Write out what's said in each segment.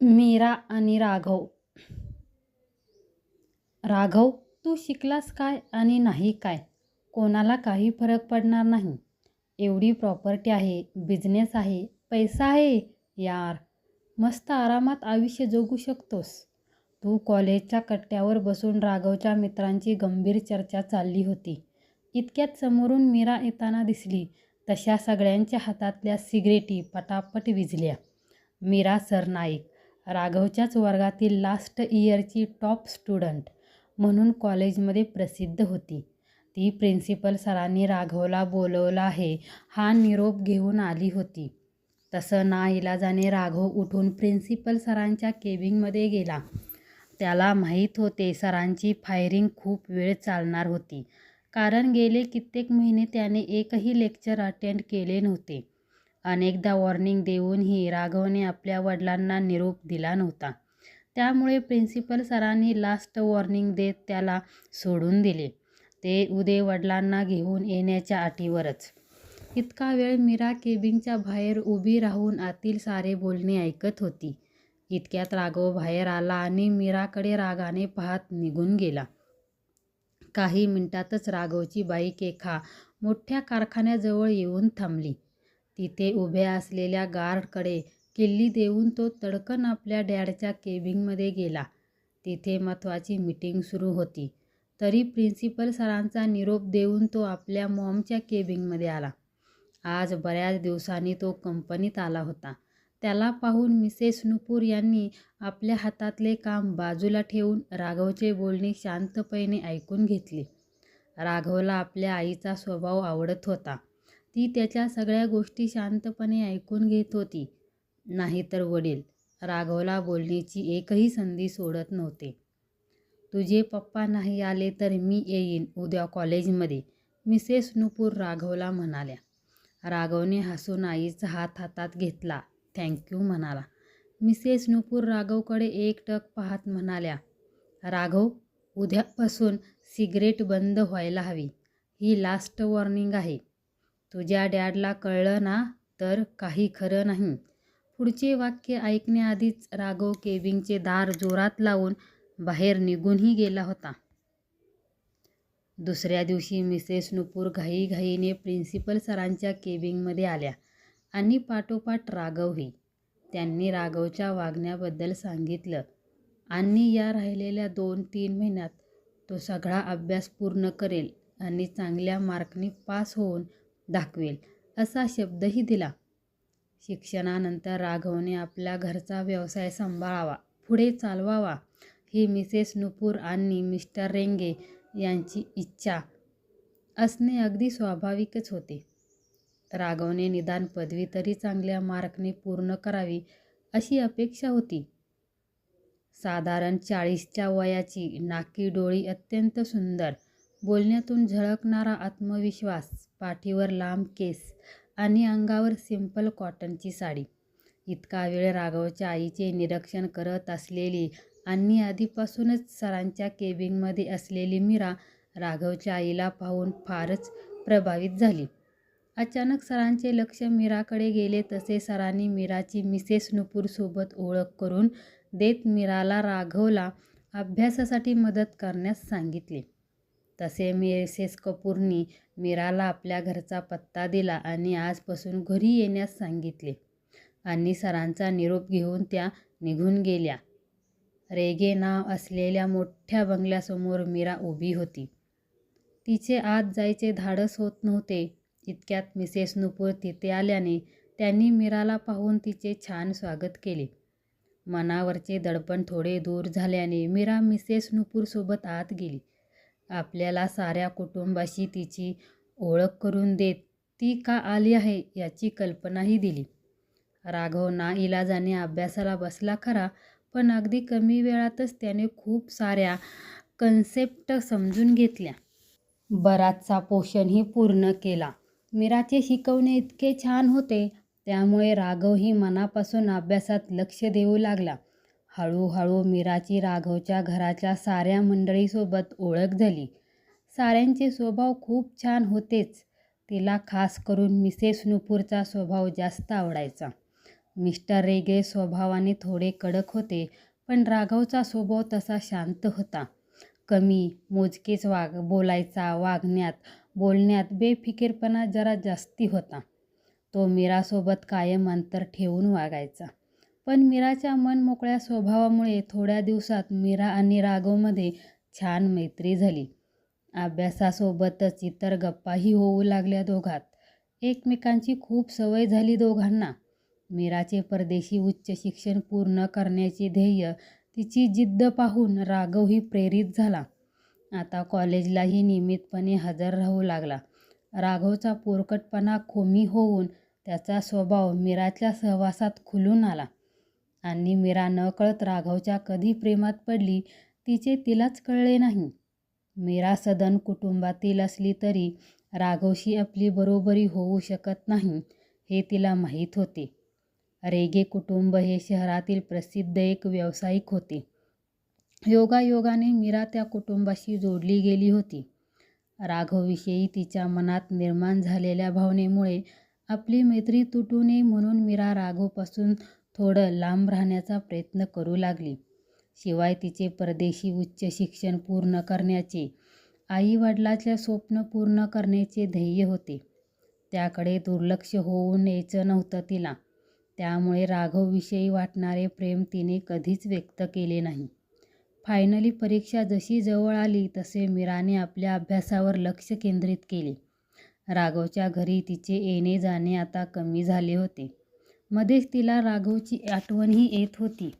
मीरा आणि राघव. राघव, तू शिकलास काय आणि नाही काय? कोणाला काही फरक पडणार नाही. एवढी प्रॉपर्टी आहे, बिझनेस आहे, पैसा आहे. यार, मस्त आरामात आयुष्य जगू शकतोस. तू कॉलेजच्या कट्ट्यावर बसून राघवच्या मित्रांची गंभीर चर्चा चालली होती. इतक्यात समोरून मीरा येताना दिसली. तशा सगळ्यांच्या हातातल्या सिगरेटी पटापट विझल्या. मीरा सरनाईक, राघवच्याच वर्गातील लास्ट इयरची टॉप स्टुडंट म्हणून कॉलेजमध्ये प्रसिद्ध होती. ती प्रिन्सिपल सरांनी राघवला बोलवलं आहे हा निरोप घेऊन आली होती. तसं नाईलाजाने राघव उठून प्रिन्सिपल सरांच्या केबिनमध्ये गेला. त्याला माहीत होते सरांची फायरिंग खूप वेळ चालणार होती, कारण गेले कित्येक महिने त्याने एकही लेक्चर अटेंड केले नव्हते. अनेकदा वॉर्निंग देऊनही राघवने आपल्या वडिलांना निरोप दिला नव्हता. त्यामुळे प्रिन्सिपल सरांनी लास्ट वॉर्निंग देत त्याला सोडून दिले, ते उदय वडिलांना घेऊन येण्याच्या अटीवरच. इतका वेळ मीरा केबिनच्या बाहेर उभी राहून आतील सारे बोलणे ऐकत होती. इतक्यात राघव बाहेर आला आणि मीराकडे रागाने पाहत निघून गेला. काही मिनिटातच राघवची बाईक एका मोठ्या कारखान्याजवळ येऊन थांबली. तिथे उभ्या असलेल्या गार्डकडे किल्ली देऊन तो तडकन आपल्या डॅडच्या केबिनमध्ये गेला. तिथे महत्त्वाची मीटिंग सुरू होती. तरी प्रिन्सिपल सरांचा निरोप देऊन तो आपल्या मॉमच्या केबिनमध्ये आला. आज बऱ्याच दिवसांनी तो कंपनीत आला होता. त्याला पाहून मिसेस नुपूर यांनी आपल्या हातातले काम बाजूला ठेवून राघवचे बोलणे शांतपणे ऐकून घेतले. राघवला आपल्या आईचा स्वभाव आवडत होता. ती त्याच्या सगळ्या गोष्टी शांतपणे ऐकून घेत होती. नाहीतर वडील राघवला बोलण्याची एकही संधी सोडत नव्हते. तुझे पप्पा नाही आले तर मी येईन उद्या कॉलेजमध्ये, मिसेस नुपूर राघवला म्हणाल्या. राघवने हसून आईचा हात हातात घेतला. थँक्यू म्हणाला. मिसेस नुपूर राघवकडे एकटक पाहत म्हणाल्या, राघव, उद्यापासून सिगरेट बंद व्हायला हवी. ही लास्ट वॉर्निंग आहे. तुझ्या डॅडला कळलं ना तर काही खरं नाही. पुढचे वाक्य ऐकण्याआधीच राघव केबिनचे दार जोरात लावून बाहेर निघूनही गेला होता. दुसऱ्या दिवशी मिसेस नुपूर घाईघाईने प्रिन्सिपल सरांच्या केबिनमध्ये आल्या आणि पाठोपाठ राघवही. त्यांनी राघवच्या वागण्याबद्दल सांगितलं आणि या राहिलेल्या 2-3 महिन्यात तो सगळा अभ्यास पूर्ण करेल आणि चांगल्या मार्कनी पास होऊन दाखवेल असा शब्दही दिला. शिक्षणानंतर राघवने आपल्या घरचा व्यवसाय सांभाळावा, पुढे चालवावा ही मिसेस नुपूर आणि मिस्टर रेंगे यांची इच्छा असणे अगदी स्वाभाविकच होते. राघवने निदान पदवी तरी चांगल्या मार्कने पूर्ण करावी अशी अपेक्षा होती. साधारण 40च्या वयाची, नाकी डोळी अत्यंत सुंदर, बोलण्यातून झळकणारा आत्मविश्वास, पाठीवर लांब केस आणि अंगावर सिंपल कॉटनची साडी. इतका वेळ राघवच्या आईचे निरीक्षण करत असलेली आणि आधीपासूनच सरांच्या केबिनमध्ये असलेली मीरा राघवच्या आईला पाहून फारच प्रभावित झाली. अचानक सरांचे लक्ष मीराकडे गेले तसे सरांनी मीराची मिसेस नुपूरसोबत ओळख करून देत मीराला राघवला अभ्यासासाठी मदत करण्यास सांगितले. तसे मिसेस कपूरनी मीराला आपल्या घरचा पत्ता दिला आणि आजपासून घरी येण्यास सांगितले आणि सरांचा निरोप घेऊन त्या निघून गेल्या. रेगे नाव असलेल्या मोठ्या बंगल्यासमोर मीरा उभी होती. तिचे आत जायचे धाडस होत नव्हते. इतक्यात मिसेस नुपूर तिथे आल्याने त्यांनी मीराला पाहून तिचे छान स्वागत केले. मनावरचे दडपण थोडे दूर झाल्याने मीरा मिसेस नुपूरसोबत आत गेली. आपल्याला साऱ्या कुटुंबाशी तिची ओळख करून देत ती का आली आहे याची कल्पनाही दिली. राघव नाईलाजाने अभ्यासाला बसला खरा, पण अगदी कमी वेळातच त्याने खूप साऱ्या कन्सेप्ट समजून घेतल्या. बराचसा पोर्शनही पूर्ण केला. मीराचे शिकवणे इतके छान होते त्यामुळे राघवही मनापासून अभ्यासात लक्ष देऊ लागला. हळूहळू मीराची राघवच्या घराच्या साऱ्या मंडळीसोबत ओळख झाली. साऱ्यांचे स्वभाव खूप छान होतेच. तिला खास करून मिसेस नुपूरचा स्वभाव जास्त आवडायचा. मिस्टर रेगे स्वभावाने थोडे कडक होते, पण राघवचा स्वभाव तसा शांत होता. कमी मोजकेच बोलायचा. बोलण्यात बेफिकीरपणा जरा जास्ती होता. तो मीरासोबत कायम अंतर ठेवून वागायचा. पण मीराच्या मनमोकळ्या स्वभावामुळे थोड्या दिवसात मीरा आणि राघवमध्ये छान मैत्री झाली. अभ्यासासोबतच इतर गप्पाही होऊ लागल्या दोघात. एकमेकांची खूप सवय झाली दोघांना. मीराचे परदेशी उच्च शिक्षण पूर्ण करण्याचे ध्येय, तिची जिद्द पाहून राघवही प्रेरित झाला. आता कॉलेजलाही नियमितपणे हजर राहू लागला. राघवचा पोरकटपणा कमी होऊन त्याचा स्वभाव मीराच्या सहवासात खुलून आला आणि मीरा नकळत राघवच्या कधी प्रेमात पडली तिचे तिलाच कळले नाही. मीरा सदन कुटुंबातील असली तरी राघवशी आपली बरोबरी होऊ शकत नाही हे तिला माहीत होते. रेगे कुटुंब हे शहरातील प्रसिद्ध एक व्यावसायिक होते. योगायोगाने मीरा त्या कुटुंबाशी जोडली गेली होती. राघवविषयी तिच्या मनात निर्माण झालेल्या भावनेमुळे आपली मैत्री तुटू नये म्हणून मीरा राघवपासून थोडं लांब राहण्याचा प्रयत्न करू लागली. शिवाय तिचे परदेशी उच्च शिक्षण पूर्ण करण्याचे, आईवडिलांचे स्वप्न पूर्ण करण्याचे ध्येय होते. त्याकडे दुर्लक्ष होऊ नयेचं नव्हतं तिला. त्यामुळे राघवविषयी वाटणारे प्रेम तिने कधीच व्यक्त केले नाही. फायनली परीक्षा जशी जवळ आली तसे मीराने आपल्या अभ्यासावर लक्ष केंद्रित केले. राघवच्या घरी तिचे येणे जाणे आता कमी झाले होते. मध्येच तिला राघवची आठवणही येत होती.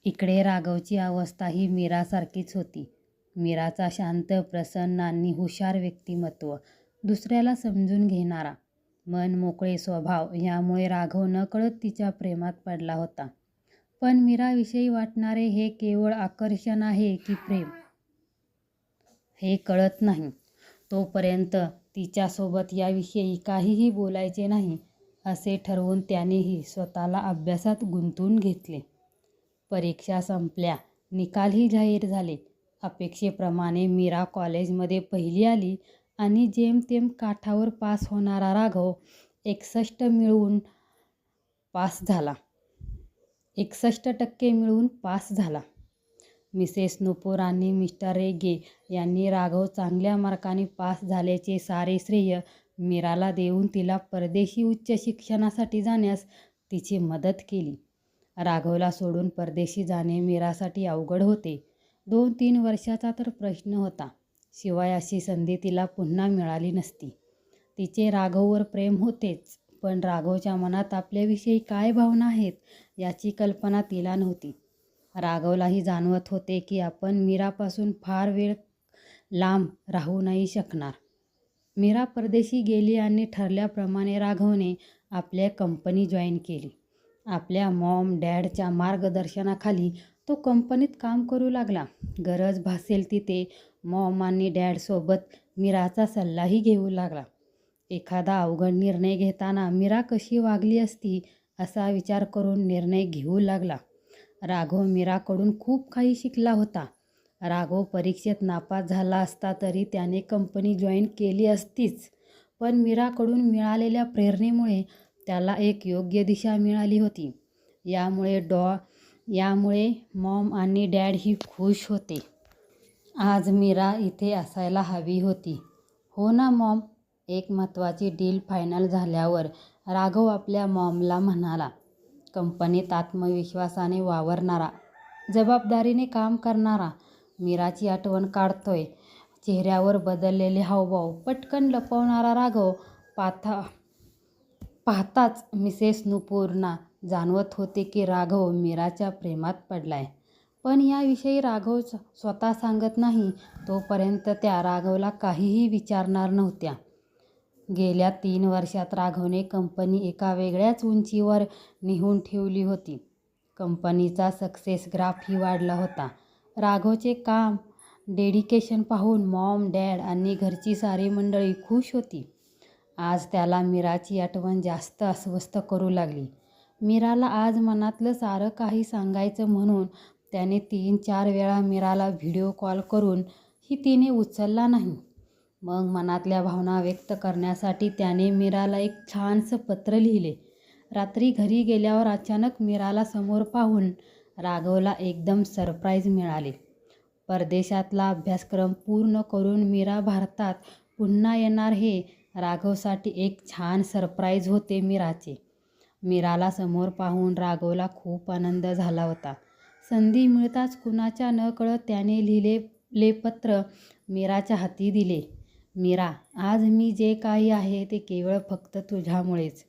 इकडे राघवची अवस्थाही मीरासारखीच होती. मीराचा शांत, प्रसन्न आणि हुशार व्यक्तिमत्व, दुसऱ्याला समजून घेणारा, मन मोकळे स्वभाव यामुळे राघव नकळत तिच्या प्रेमात पडला होता. पण मीराविषयी वाटणारे हे केवळ आकर्षण आहे की प्रेम हे कळत नाही. तोपर्यंत तिच्यासोबत याविषयी काहीही बोलायचे नाही असे ठरवून त्यानेही स्वतःला अभ्यासात गुंतवून घेतले. परीक्षा संपल्या, निकालही जाहीर झाले. अपेक्षेप्रमाणे मीरा कॉलेजमध्ये पहिली आली आणि जेमतेम काठावर पास होणारा राघव 61% मिळवून पास झाला. मिसेस नुपूर आणि मिस्टर रेगे यांनी राघव चांगल्या मार्काने पास झाल्याचे सारे श्रेय मीराला देऊन तिला परदेशी उच्च शिक्षणासाठी जाण्यास तिची मदत केली. राघवला सोडून परदेशी जाणे मीरासाठी अवघड होते. 2-3 वर्षाचा तर प्रश्न होता. शिवाय अशी संधी तिला पुन्हा मिळाली नसती. तिचे राघववर प्रेम होतेच, पण राघवच्या मनात आपल्याविषयी काय भावना आहेत याची कल्पना तिला नव्हती. राघवलाही जाणवत होते की आपण मीरापासून फार वेळ लांब राहू नाही शकणार. मीरा परदेशी गेली आणि ठरल्याप्रमाणे राघवने आपल्या कंपनी जॉईन केली. आपल्या मॉम डॅडच्या मार्गदर्शनाखाली तो कंपनीत काम करू लागला. गरज भासेल तिथे मॉम आणि डॅडसोबत मीराचा सल्लाही घेऊ लागला. एखादा अवघड निर्णय घेताना मीरा कशी वागली असती असा विचार करून निर्णय घेऊ लागला. राघव मीराकडून खूप काही शिकला होता. राघव परीक्षेत नापास झाला असता तरी त्याने कंपनी जॉईन केली असतीच, पण मीराकडून मिळालेल्या प्रेरणेमुळे त्याला एक योग्य दिशा मिळाली होती. यामुळे मॉम आणि डॅडही खुश होते. आज मीरा इथे असायला हवी होती. हो ना मॉम? एक महत्त्वाची डील फायनल झाल्यावर राघव आपल्या मॉमला म्हणाला. कंपनीत आत्मविश्वासाने वावरणारा, जबाबदारीने काम करणारा, मीराची आठवण काढतोय. चेहऱ्यावर बदललेले हावभाव पटकन लपवणारा राघव पाहताच मिसेस नुपूरना जाणवत होते की राघव मीराच्या प्रेमात पडलाय. पण याविषयी राघव स्वतः सांगत नाही तोपर्यंत त्या राघवला काहीही विचारणार नव्हत्या. गेल्या 3 वर्षात राघवने कंपनी एका वेगळ्याच उंचीवर नेऊन ठेवली होती. कंपनीचा सक्सेस ग्राफही वाढला होता. राघवचे काम, डेडिकेशन पाहून मॉम, डॅड आणि घरची सारी मंडळी खुश होती. आज त्याला मीराची आठवण जास्त अस्वस्थ करू लागली. मीराला आज मनातलं सारं काही सांगायचं म्हणून त्याने 3-4 वेळा मीराला व्हिडिओ कॉल करून ही तिने उचलला नाही. मग मनातल्या भावना व्यक्त करण्यासाठी त्याने मीराला एक छानसं पत्र लिहिले. रात्री घरी गेल्यावर अचानक मीराला समोर पाहून राघवला एकदम सरप्राईज मिळाले. परदेशातला अभ्यासक्रम पूर्ण करून मीरा भारतात पुन्हा येणार हे राघवसाठी एक छान सरप्राईज होते मीराचे. मीराला समोर पाहून राघवला खूप आनंद झाला होता. संधी मिळताच कुणाच्या नकळत त्याने लिहिलेले पत्र मीराच्या हाती दिले. मीरा, आज मी जे काही आहे ते केवळ फक्त तुझ्यामुळेच.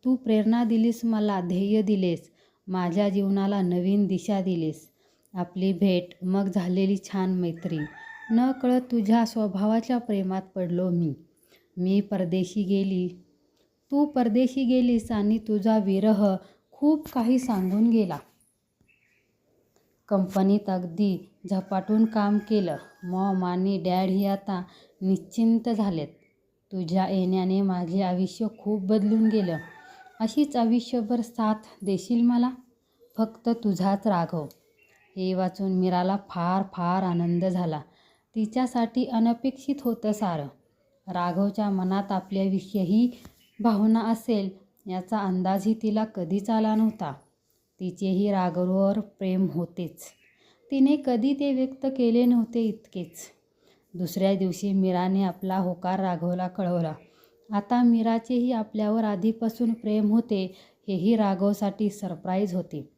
तू प्रेरणा दिलीस मला, ध्येय दिलेस, माझ्या जीवनाला नवीन दिशा दिलीस. आपली भेट, मग झालेली छान मैत्री, नकळत तुझ्या स्वभावाच्या प्रेमात पडलो मी. तू परदेशी गेलीस आणि तुझा विरह खूप काही सांगून गेला. कंपनीत अगदी झपाटून काम केलं. मॉम आणि डॅडही आता निश्चिंत झालेत. तुझ्या येण्याने माझे आयुष्य खूप बदलून गेलं. अशीच आयुष्यभर साथ देशील मला? फक्त तुझाच राघव. हे वाचून मीराला फार फार आनंद झाला. तिच्यासाठी अनपेक्षित होतं सारं. राघवच्या मनात आपल्याविषयी भावना असेल याचा अंदाजही तिला कधीच आला नव्हता. तिचेही राघववर प्रेम होतेच. तिने कधी ते व्यक्त केले नव्हते इतकेच. दुसऱ्या दिवशी मीराने आपला होकार राघवला कळवला. आता मीराचेही आपल्यावर आधीपासून प्रेम होते हेही राघवसाठी सरप्राईज होते.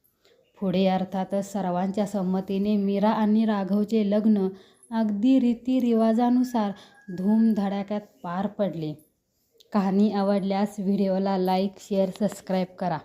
पुढे अर्थातच सर्वांच्या संमतीने मीरा आणि राघवचे लग्न अगदी रीतिरिवाजानुसार धूमधडाक्यात पार पडले. कहाणी आवडल्यास व्हिडिओला लाईक, शेअर, सबस्क्राईब करा.